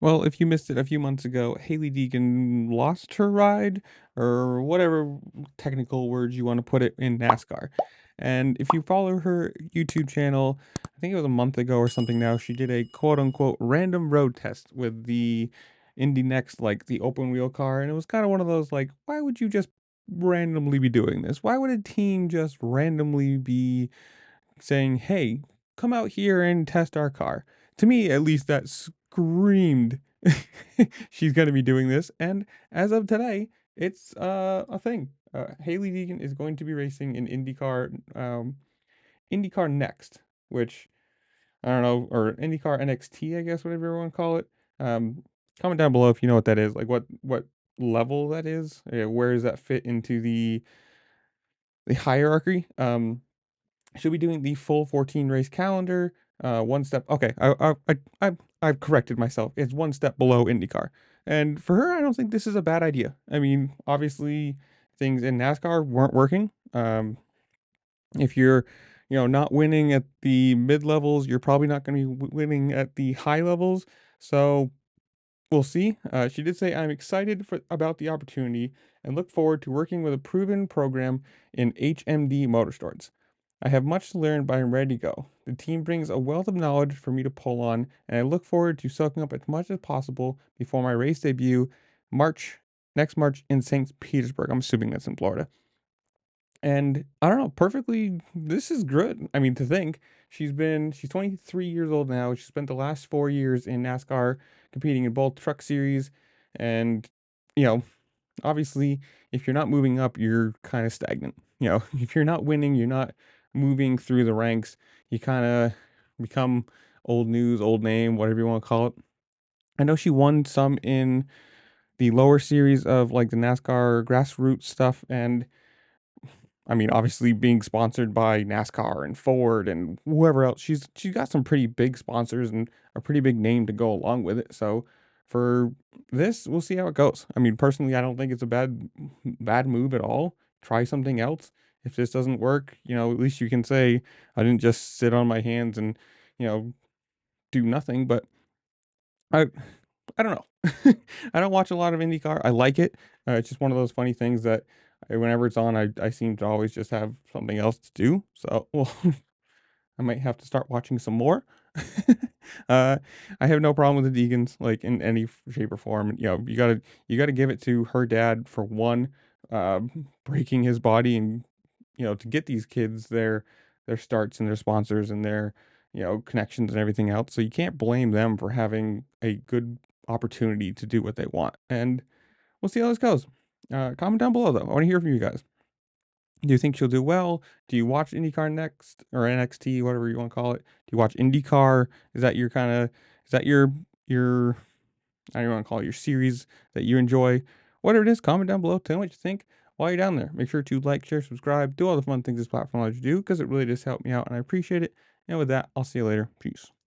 Well, if you missed it a few months ago, Hailie Deegan lost her ride, or whatever technical words you want to put it in NASCAR. And if you follow her YouTube channel, I think it was a month ago or something now, she did a quote unquote random road test with the Indy Next, like the open wheel car. And it was kind of one of those like, why would you just randomly be doing this? Why would a team just randomly be saying, "Hey, come out here and test our car." To me, at least, that screamed she's going to be doing this. And as of today, it's a thing. Hailie Deegan is going to be racing in IndyCar Next, which I don't know, or IndyCar NXT, I guess, whatever you want to call it. Um, Comment down below if you know what that is, like what level that is. Where does that fit into the hierarchy? She'll be doing the full 14 race calendar. One step. Okay, I've corrected myself. It's one step below IndyCar, and for her, I don't think this is a bad idea. I mean, obviously, things in NASCAR weren't working. If you're, not winning at the mid levels, you're probably not going to be winning at the high levels. So we'll see. She did say, "I'm excited about the opportunity and look forward to working with a proven program in HMD Motorsports. I have much to learn, but I'm ready to go. The team brings a wealth of knowledge for me to pull on, and I look forward to soaking up as much as possible before my race debut March next March in St. Petersburg." I'm assuming that's in Florida. And I don't know, perfectly, this is good. I mean, to think she's 23 years old now. She spent the last 4 years in NASCAR competing in both truck series. And, you know, obviously, if you're not moving up, you're kind of stagnant. If you're not winning, you're not moving through the ranks, you kind of become old news, old name, whatever you want to call it. I know she won some in the lower series of like the NASCAR grassroots stuff, and I mean, obviously being sponsored by NASCAR and Ford and whoever else, she's got some pretty big sponsors and a pretty big name to go along with it. So for this, we'll see how it goes. I mean, personally, I don't think it's a bad move at all. Try something else. If this doesn't work, at least you can say I didn't just sit on my hands and, you know, do nothing. But I I don't know. I don't watch a lot of IndyCar. I like it. It's just one of those funny things that whenever it's on, I seem to always just have something else to do. So, well, I might have to start watching some more. uh, I have no problem with the Deegans, like in any shape or form. You gotta give it to her dad for one, breaking his body and to get these kids their starts and their sponsors and their connections and everything else. So you can't blame them for having a good opportunity to do what they want. And we'll see how this goes. Comment down below though. I want to hear from you guys. Do you think she'll do well? Do you watch IndyCar Next or NXT, whatever you want to call it? Do you watch IndyCar? Is that your I don't want to call it your series that you enjoy? Whatever it is, comment down below. Tell me what you think while you're down there. Make sure to like, share, subscribe, do all the fun things this platform allows you to do because it really does help me out and I appreciate it. And with that, I'll see you later. Peace.